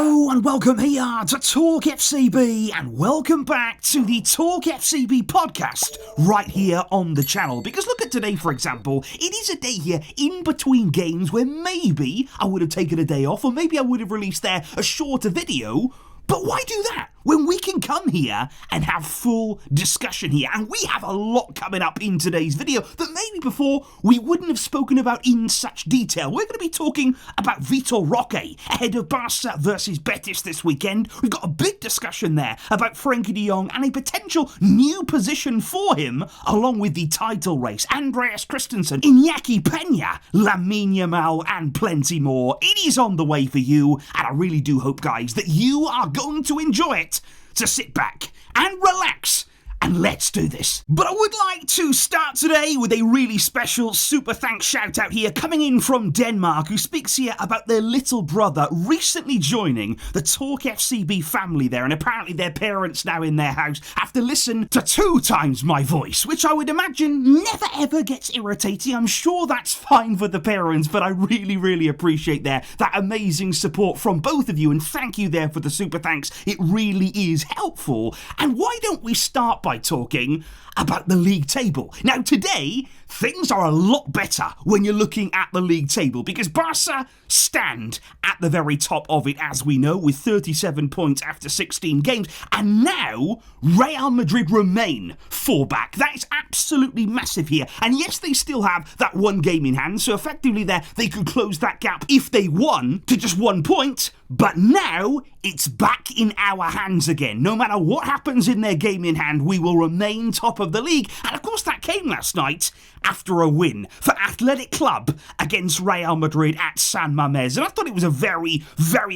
Hello and welcome here to TalkFCB and welcome back to the TalkFCB podcast right here on the channel. Because look at today, for example, it is a day here in between games where maybe I would have taken a day off or maybe I would have released there a shorter video. But why do that when we can come here and have full discussion here? And we have a lot coming up in today's video that maybe before we wouldn't have spoken about in such detail. We're going to be talking about Vitor Roque ahead of Barca versus Betis this weekend. We've got a big discussion there about Frenkie de Jong and a potential new position for him along with the title race. Andreas Christensen, Inaki, Pena, Lamine Yamal and plenty more. It is on the way for you and I really do hope, guys, that you are going to enjoy it. So sit back and relax and let's do this. But I would like to start today with a really special super thanks shout out here coming in from Denmark, who speaks here about their little brother recently joining the TalkFCB family there, and apparently their parents now in their house have to listen to 2 times my voice, which I would imagine never ever gets irritating. I'm sure that's fine for the parents, but I really appreciate that amazing support from both of you, and thank you there for the super thanks. It really is helpful. And why don't we start by talking about the league table. Now today, things are a lot better when you're looking at the league table because Barca stand at the very top of it, as we know, with 37 points after 16 games, and now Real Madrid remain 4 back. That is absolutely massive here, and yes, they still have that 1 game in hand, so effectively there they could close that gap if they won to just 1 point, but now it's back in our hands again. No matter what happens in their game in hand, we will remain top of the league. And of course that came last night after a win for Athletic Club against Real Madrid at San Mamés. And I thought it was a very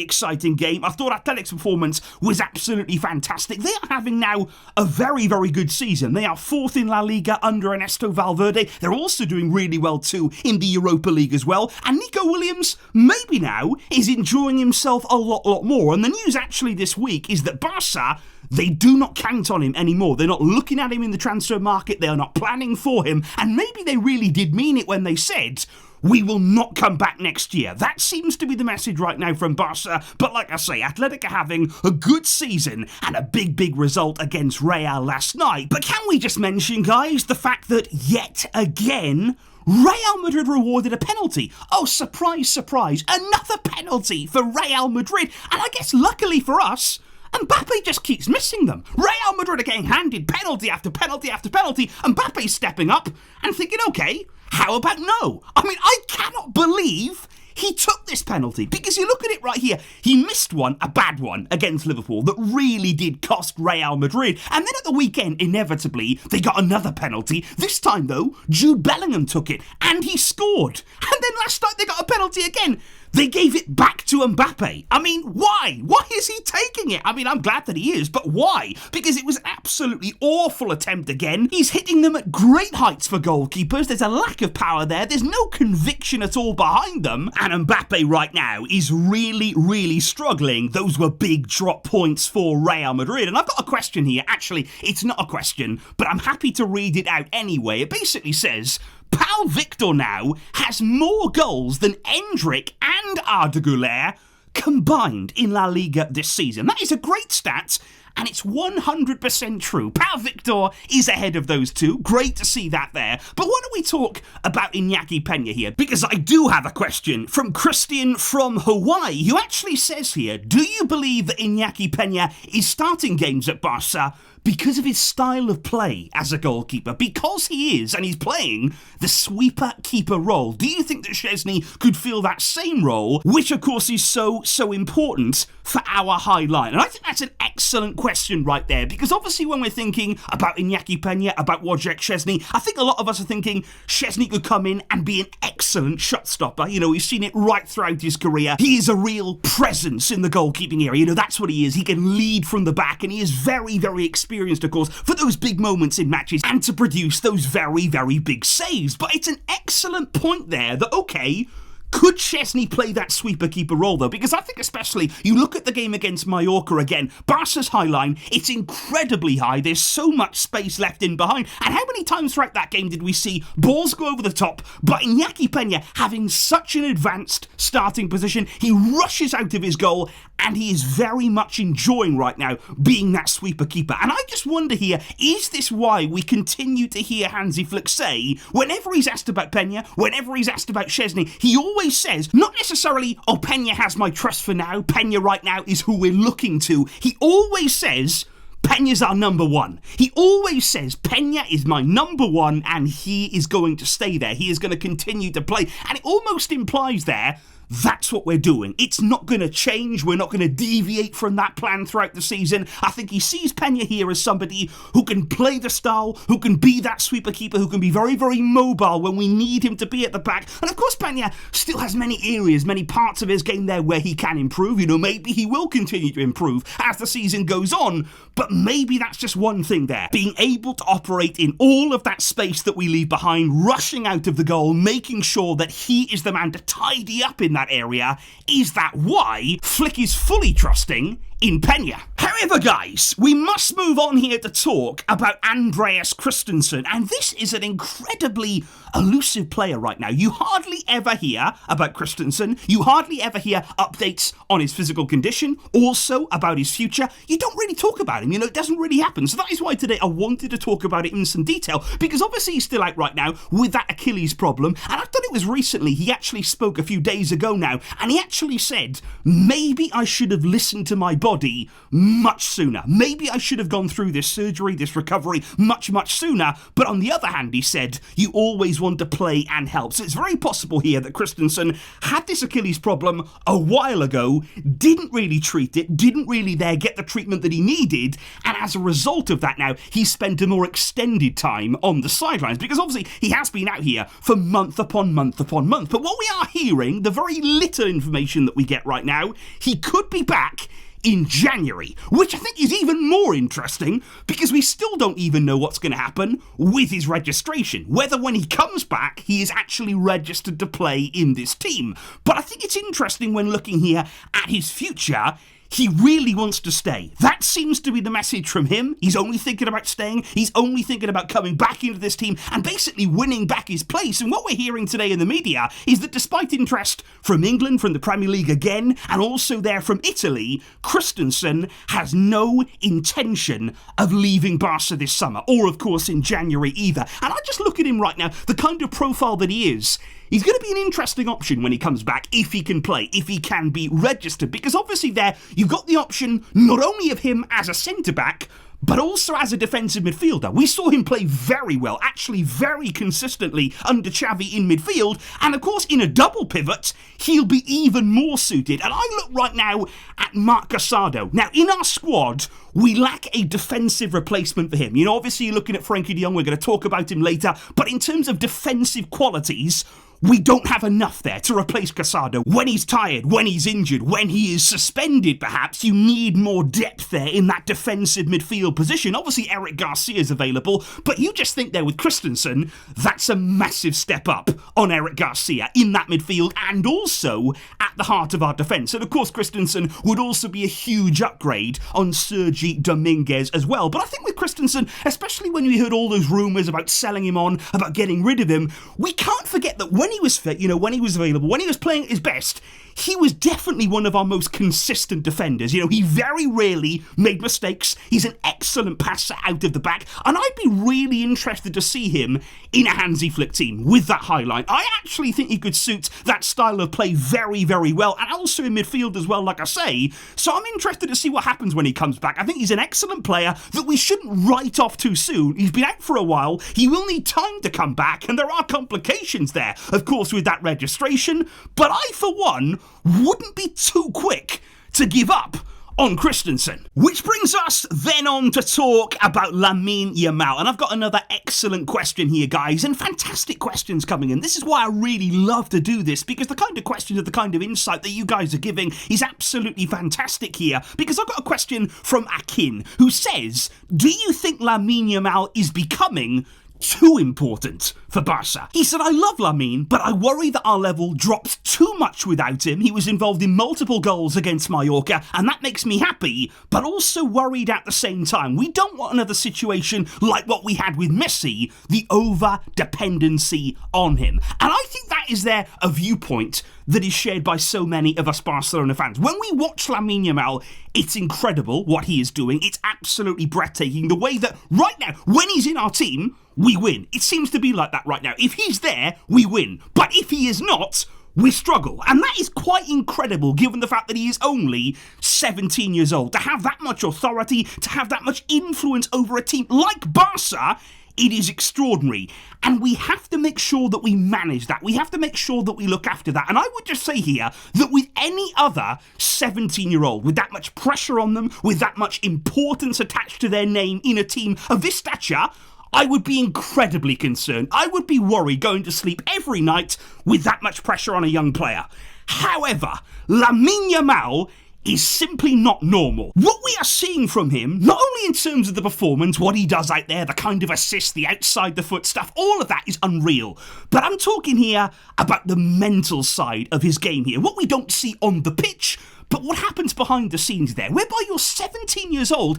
exciting game. I thought Athletic's performance was absolutely fantastic. They are having now a very good season. They are 4th in La Liga under Ernesto Valverde. They're also doing really well too in the Europa League as well. And Nico Williams maybe now is enjoying himself a lot more. And the news actually this week is that Barca, they do not count on him anymore. They're not looking at him in the transfer market. They are not planning for him. And maybe they really did mean it when they said, we will not come back next year. That seems to be the message right now from Barca. But like I say, Athletic are having a good season and a big result against Real last night. But can we just mention, guys, the fact that yet again, Real Madrid rewarded a penalty. Oh, surprise, another penalty for Real Madrid. And I guess luckily for us, Mbappe just keeps missing them. Real Madrid are getting handed penalty after penalty after penalty. Mbappe's stepping up and thinking, okay, how about no? I mean, I cannot believe he took this penalty, because you look at it right here, he missed one, a bad one, against Liverpool that really did cost Real Madrid. And then at the weekend, inevitably, they got another penalty. This time, though, Jude Bellingham took it, and he scored. And then last night, they got a penalty again. They gave it back to Mbappe. I mean, why? Why is he taking it? I mean, I'm glad that he is, but why? Because it was absolutely awful attempt again. He's hitting them at great heights for goalkeepers. There's a lack of power there. There's no conviction at all behind them. And Mbappe right now is really struggling. Those were big drop points for Real Madrid. And I've got a question here. Actually, it's not a question, but I'm happy to read it out anyway. It basically says, Pau Victor now has more goals than Endrick and Arda Güler combined in La Liga this season. That is a great stat, and it's 100% true. Pau Victor is ahead of those two. Great to see that there. But why don't we talk about Inaki Pena here? Because I do have a question from Christian from Hawaii, who actually says here, do you believe that Inaki Pena is starting games at Barca because of his style of play as a goalkeeper? Because he is, and he's playing the sweeper-keeper role. Do you think that Szczesny could fill that same role, which of course is so important for our high line? And I think that's an excellent question right there, because obviously when we're thinking about Inaki Pena, about Wojciech Szczesny, I think a lot of us are thinking Szczesny could come in and be an excellent shot stopper. You know, we've seen it right throughout his career. He is a real presence in the goalkeeping area. You know, that's what he is. He can lead from the back, and he is very experienced, of course, for those big moments in matches and to produce those very big saves. But it's an excellent point there that, okay, Could Szczesny play that sweeper keeper role though? Because I think especially, you look at the game against Mallorca again, Barca's high line, it's incredibly high, there's so much space left in behind, and how many times throughout that game did we see balls go over the top, but Inaki Pena having such an advanced starting position, he rushes out of his goal, and he is very much enjoying right now being that sweeper keeper. And I just wonder here, is this why we continue to hear Hansi Flick say, whenever he's asked about Pena, whenever he's asked about Szczesny, he always says, not necessarily, oh, Pena has my trust for now, Pena right now is who we're looking to. He always says, Pena's our number one. He always says, Pena is my number one, and he is going to stay there. He is going to continue to play. And it almost implies there, that's what we're doing. It's not going to change. We're not going to deviate from that plan throughout the season. I think he sees Pena here as somebody who can play the style, who can be that sweeper keeper, who can be very, very mobile when we need him to be at the back. And of course, Pena still has many areas, many parts of his game there where he can improve. You know, maybe he will continue to improve as the season goes on, but maybe that's just one thing there. Being able to operate in all of that space that we leave behind, rushing out of the goal, making sure that he is the man to tidy up in that area. Is that why Flick is fully trusting in Pena? However, guys, we must move on here to talk about Andreas Christensen, and this is an incredibly elusive player right now. You hardly ever hear about Christensen, you hardly ever hear updates on his physical condition, also about his future. You don't really talk about him, you know, it doesn't really happen. So that is why today I wanted to talk about it in some detail, because obviously he's still out right now with that Achilles problem, and I thought it was recently, he actually spoke a few days ago now, and he actually said, maybe I should have listened to my body much sooner. Maybe I should have gone through this surgery, this recovery much, much sooner. But on the other hand, he said, you always want to play and help. So it's very possible here that Christensen had this Achilles problem a while ago, didn't really treat it, didn't really get the treatment that he needed, and as a result of that now, he spent a more extended time on the sidelines, because obviously he has been out here for month upon month upon month. But what we are hearing, the very little information that we get right now, he could be back in January, which I think is even more interesting because we still don't even know what's going to happen with his registration, whether when he comes back he is actually registered to play in this team. But I think it's interesting when looking here at his future. He really wants to stay. That seems to be the message from him. He's only thinking about staying. He's only thinking about coming back into this team and basically winning back his place. And what we're hearing today in the media is that despite interest from England, from the Premier League again, and also there from Italy, Christensen has no intention of leaving Barca this summer, or of course in January either. And I just look at him right now, the kind of profile that he is. He's going to be an interesting option when he comes back, if he can play, if he can be registered, because obviously there you've got the option not only of him as a centre-back, but also as a defensive midfielder. We saw him play very well, actually very consistently under Xavi in midfield, and of course in a double pivot, he'll be even more suited. And I look right now at Marc Casado. Now, in our squad, we lack a defensive replacement for him. You know, obviously you're looking at Frenkie de Jong, we're going to talk about him later, but in terms of defensive qualities, we don't have enough there to replace Casado. When he's tired, when he's injured, when he is suspended perhaps, you need more depth there in that defensive midfield position. Obviously Eric Garcia is available, but you just think there with Christensen, that's a massive step up on Eric Garcia in that midfield and also at the heart of our defence. And of course Christensen would also be a huge upgrade on Sergi Dominguez as well. But I think with Christensen, especially when we heard all those rumours about selling him on, about getting rid of him, we can't forget that when he was fit, you know, when he was available, when he was playing at his best, he was definitely one of our most consistent defenders. You know, he very rarely made mistakes. He's an excellent passer out of the back, and I'd be really interested to see him in a Hansi Flick team with that high line. I actually think he could suit that style of play very, very well, and also in midfield as well, like I say. So I'm interested to see what happens when he comes back. I think he's an excellent player that we shouldn't write off too soon. He's been out for a while. He will need time to come back, and there are complications there, of course, with that registration, but I, for one, wouldn't be too quick to give up on Christensen. Which brings us then on to talk about Lamine Yamal. And I've got another excellent question here, guys, and fantastic questions coming in. This is why I really love to do this, because the kind of questions and the kind of insight that you guys are giving is absolutely fantastic here. Because I've got a question from Akin, who says, do you think Lamine Yamal is becoming too important for Barca. He said, I love Lamine, but I worry that our level drops too much without him. He was involved in multiple goals against Mallorca, and that makes me happy, but also worried at the same time. We don't want another situation like what we had with Messi, the over-dependency on him. And I think that is there a viewpoint that is shared by so many of us Barcelona fans. When we watch Lamine Yamal, it's incredible what he is doing. It's absolutely breathtaking. The way that right now, when he's in our team, we win. It seems to be like that right now. If he's there, we win. But if he is not, we struggle. And that is quite incredible given the fact that he is only 17 years old. To have that much authority, to have that much influence over a team like Barca, it is extraordinary. And we have to make sure that we manage that. We have to make sure that we look after that. And I would just say here that with any other 17-year-old, with that much pressure on them, with that much importance attached to their name in a team of this stature, I would be incredibly concerned. I would be worried going to sleep every night with that much pressure on a young player. However, Lamine Yamal is simply not normal. What we are seeing from him, not only in terms of the performance, what he does out there, the kind of assist, the outside the foot stuff, all of that is unreal. But I'm talking here about the mental side of his game here. What we don't see on the pitch, but what happens behind the scenes there, whereby you're 17 years old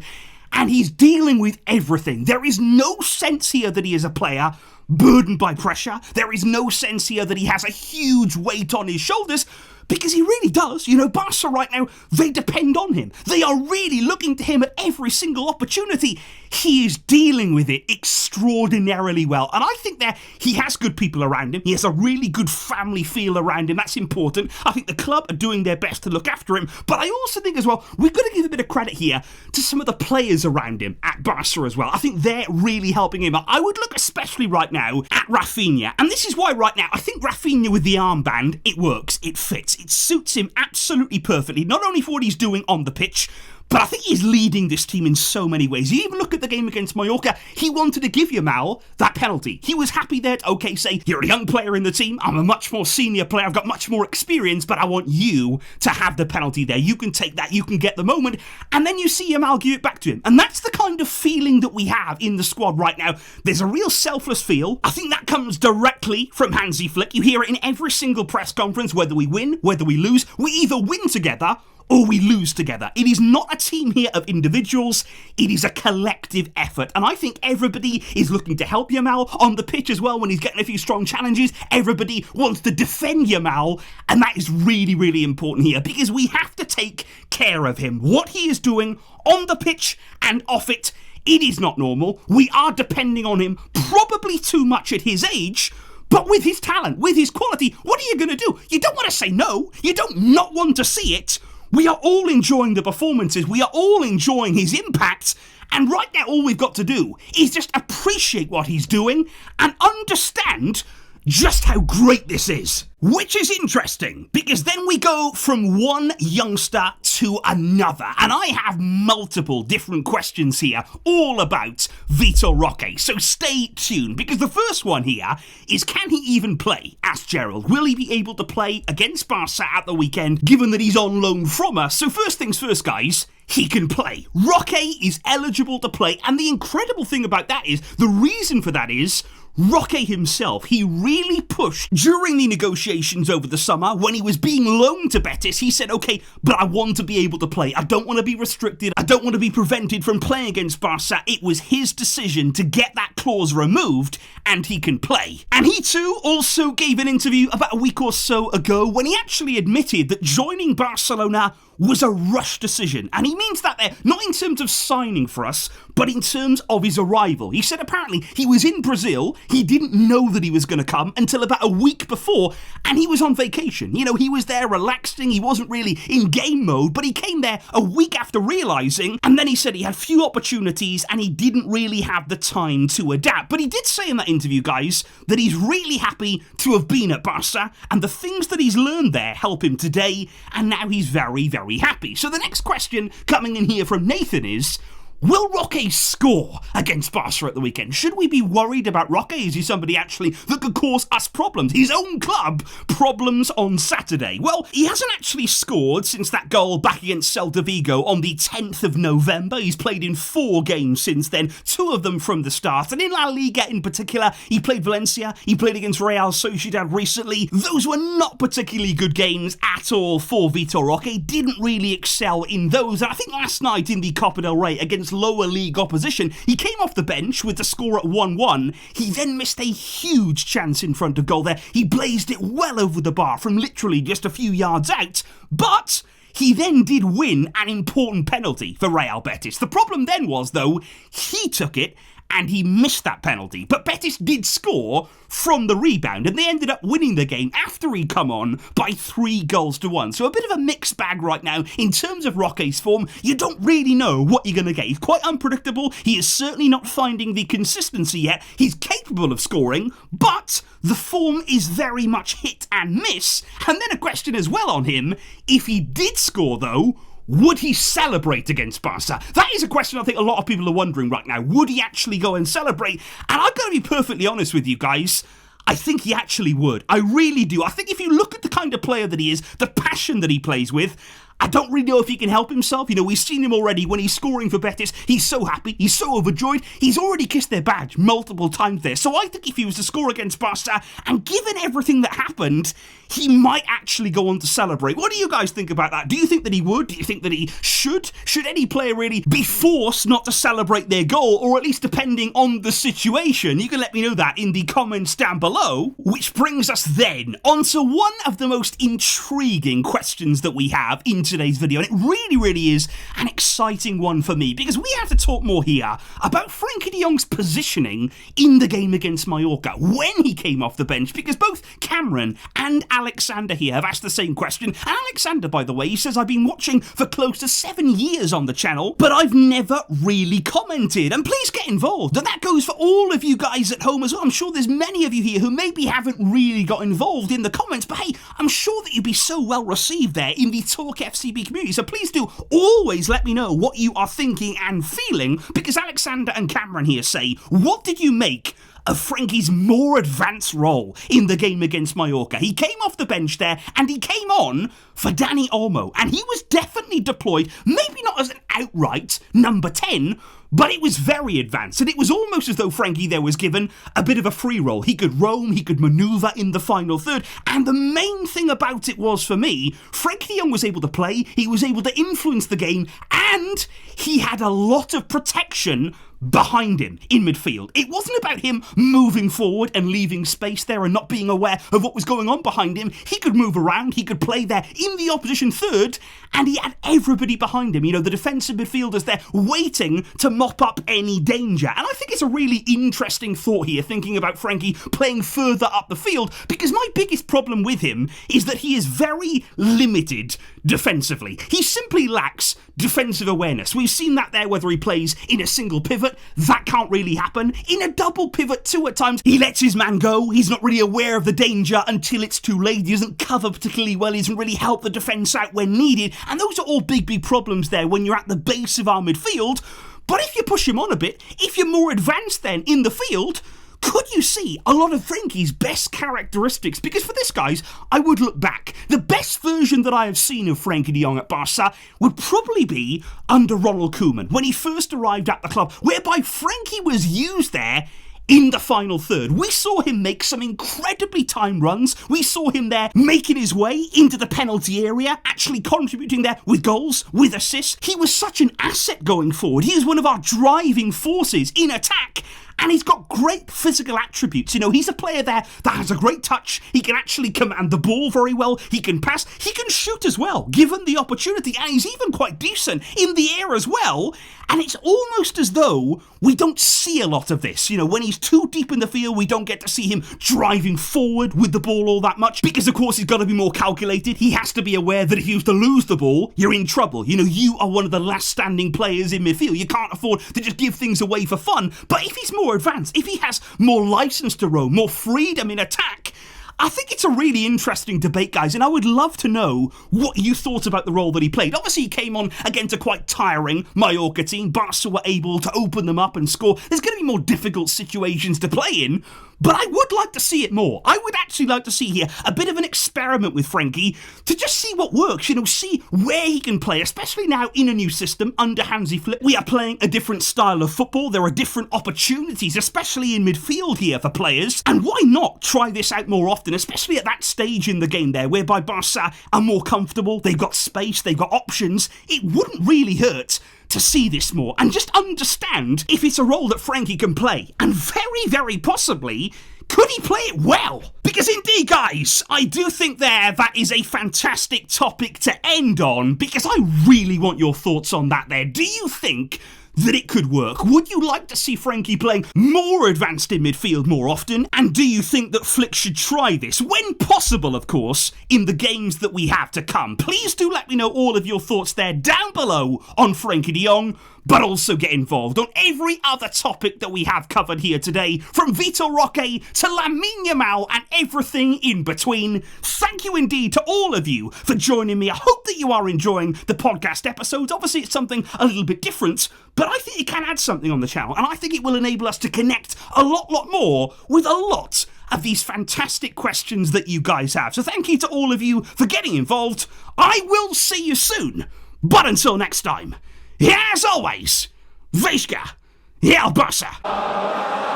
and he's dealing with everything. There is no sense here that he is a player burdened by pressure. There is no sense here that he has a huge weight on his shoulders, because he really does. You know, Barca right now, they depend on him. They are really looking to him at every single opportunity. He is dealing with it extraordinarily well. And I think that he has good people around him. He has a really good family feel around him. That's important. I think the club are doing their best to look after him. But I also think as well, we've got to give a bit of credit here to some of the players around him at Barca as well. I think they're really helping him out. I would look especially right now at Raphinha. And this is why right now, I think Raphinha with the armband, it works, it fits. It suits him absolutely perfectly, not only for what he's doing on the pitch, but I think he's leading this team in so many ways. You even look at the game against Mallorca, he wanted to give Yamal that penalty. He was happy there to, okay, say, you're a young player in the team, I'm a much more senior player, I've got much more experience, but I want you to have the penalty there. You can take that, you can get the moment, and then you see Yamal give it back to him. And that's the kind of feeling that we have in the squad right now. There's a real selfless feel. I think that comes directly from Hansi Flick. You hear it in every single press conference, whether we win, whether we lose. We either win together or we lose together. It is not a team here of individuals, it is a collective effort. And I think everybody is looking to help Yamal on the pitch as well when he's getting a few strong challenges. Everybody wants to defend Yamal, and that is really, really important here because we have to take care of him. What he is doing on the pitch and off it, it is not normal. We are depending on him probably too much at his age. But with his talent, with his quality, what are you going to do? You don't want to say no. You don't not want to see it. We are all enjoying the performances. We are all enjoying his impact. And right now, all we've got to do is just appreciate what he's doing and understand just how great this is. Which is interesting, because then we go from one youngster to another. And I have multiple different questions here, all about Vitor Roque. So stay tuned, because the first one here is, can he even play? Asked Gerald. Will he be able to play against Barca at the weekend, given that he's on loan from us? So first things first, guys. He can play. Roque is eligible to play, and the incredible thing about that is, the reason for that is, Roque himself, he really pushed during the negotiations over the summer when he was being loaned to Betis. He said, okay, but I want to be able to play. I don't want to be restricted. I don't want to be prevented from playing against Barca. It was his decision to get that clause removed, and he can play. And he too also gave an interview about a week or so ago when he actually admitted that joining Barcelona was a rush decision. And he means that there, not in terms of signing for us, but in terms of his arrival. He said apparently he was in Brazil, he didn't know that he was going to come until about a week before, and he was on vacation. You know, he was there relaxing, he wasn't really in game mode, but he came there a week after realising, and then he said he had few opportunities and he didn't really have the time to adapt. But he did say in that interview, guys, that he's really happy to have been at Barca, and the things that he's learned there help him today, and now he's very, very happy. So the next question coming in here from Nathan is, Will Roque score against Barca at the weekend? Should we be worried about Roque? Is he somebody actually that could cause us problems? His own club problems on Saturday. Well, he hasn't actually scored since that goal back against Celta Vigo on the 10th of November. He's played in 4 games since then, 2 of them from the start. And in La Liga in particular, he played Valencia, he played against Real Sociedad recently. Those were not particularly good games at all for Vitor Roque. Didn't really excel in those. And I think last night in the Copa del Rey against lower league opposition, he came off the bench with the score at 1-1. He then missed a huge chance in front of goal there. He blazed it well over the bar from literally just a few yards out, but he then did win an important penalty for Real Betis. The problem then was, though, he took it and he missed that penalty. But Betis did score from the rebound, and they ended up winning the game after he'd come on by 3-1. So a bit of a mixed bag right now in terms of Roque's form. You don't really know what you're going to get. He's quite unpredictable. He is certainly not finding the consistency yet. He's capable of scoring, but the form is very much hit and miss. And then a question as well on him, if he did score though, would he celebrate against Barca? That is a question I think a lot of people are wondering right now. Would he actually go and celebrate? And I've got to be perfectly honest with you guys, I think he actually would. I really do. I think if you look at the kind of player that he is, the passion that he plays with, I don't really know if he can help himself. You know, we've seen him already when he's scoring for Betis. He's so happy. He's so overjoyed. He's already kissed their badge multiple times there. So I think if he was to score against Barca, and given everything that happened, he might actually go on to celebrate. What do you guys think about that? Do you think that he would? Do you think that he should? Should any player really be forced not to celebrate their goal, or at least depending on the situation? You can let me know that in the comments down below. Which brings us then onto one of the most intriguing questions that we have in today's video, and it really is an exciting one for me, because we have to talk more here about Frenkie de Jong's positioning in the game against Mallorca when he came off the bench, because both Cameron and Alexander here have asked the same question. And Alexander, by the way, he says, I've been watching for close to 7 years on the channel, but I've never really commented. And please get involved. And that goes for all of you guys at home as well. I'm sure there's many of you here who maybe haven't really got involved in the comments, but hey, I'm sure that you'd be so well received there in the TalkFCB community. So please do always let me know what you are thinking and feeling, because Alexander and Cameron here say, what did you make of Frenkie's more advanced role in the game against Mallorca? He came off the bench there and he came on for Dani Olmo, and he was definitely deployed, maybe not as an outright number 10, but it was very advanced, and it was almost as though Frenkie there was given a bit of a free roll. He could roam, he could manoeuvre in the final third, and the main thing about it was, for me, Frenkie de Jong was able to play, he was able to influence the game, and he had a lot of protection behind him in midfield. It wasn't about him moving forward and leaving space there and not being aware of what was going on behind him. He could move around, he could play there in the opposition third, and he had everybody behind him. You know, the defensive midfielders there waiting to mop up any danger. And I think it's a really interesting thought here, thinking about Frenkie playing further up the field, because my biggest problem with him is that he is very limited defensively. He simply lacks defensive awareness. We've seen that there, whether he plays in a single pivot, that can't really happen. In a double pivot too, at times, he lets his man go. He's not really aware of the danger until it's too late. He doesn't cover particularly well. He doesn't really help the defence out when needed. And those are all big problems there when you're at the base of our midfield. But if you push him on a bit, if you're more advanced then in the field, could you see a lot of Frenkie's best characteristics? Because for this, guys, I would look back. The best version that I have seen of Frenkie de Jong at Barca would probably be under Ronald Koeman, when he first arrived at the club, whereby Frenkie was used there in the final third. We saw him make some incredibly timed runs. We saw him there making his way into the penalty area, actually contributing there with goals, with assists. He was such an asset going forward. He was one of our driving forces in attack. And he's got great physical attributes. You know, he's a player there that has a great touch. He can actually command the ball very well. He can pass. He can shoot as well, given the opportunity. And he's even quite decent in the air as well. And it's almost as though we don't see a lot of this. You know, when he's too deep in the field, we don't get to see him driving forward with the ball all that much. Because, of course, he's got to be more calculated. He has to be aware that if he was to lose the ball, you're in trouble. You know, you are one of the last standing players in midfield. You can't afford to just give things away for fun. But if he's more advanced, if he has more license to roam, more freedom in attack, I think it's a really interesting debate, guys, and I would love to know what you thought about the role that he played. Obviously, he came on against a quite tiring Mallorca team. Barca were able to open them up and score. There's going to be more difficult situations to play in, but I would like to see it more. I would actually like to see here a bit of an experiment with Frenkie to just see what works, see where he can play, especially now in a new system under Hansi Flick. We are playing a different style of football. There are different opportunities, especially in midfield here for players. And why not try this out more often, especially at that stage in the game there, whereby Barca are more comfortable, they've got space, they've got options. It wouldn't really hurt to see this more and just understand if it's a role that Frenkie can play. And very, very possibly, could he play it well? Because indeed, guys, I do think that is a fantastic topic to end on, because I really want your thoughts on that there. Do you think that it could work? Would you like to see Frenkie playing more advanced in midfield more often? And do you think that Flick should try this, when possible, of course, in the games that we have to come? Please do let me know all of your thoughts there down below on Frenkie de Jong, but also get involved on every other topic that we have covered here today, from Vitor Roque to Lamine Yamal and everything in between. Thank you indeed to all of you for joining me. I hope that you are enjoying the podcast episodes. Obviously, it's something a little bit different, but I think it can add something on the channel, and I think it will enable us to connect a lot more with a lot of these fantastic questions that you guys have. So thank you to all of you for getting involved. I will see you soon, but until next time, as always, Visca, El Barça.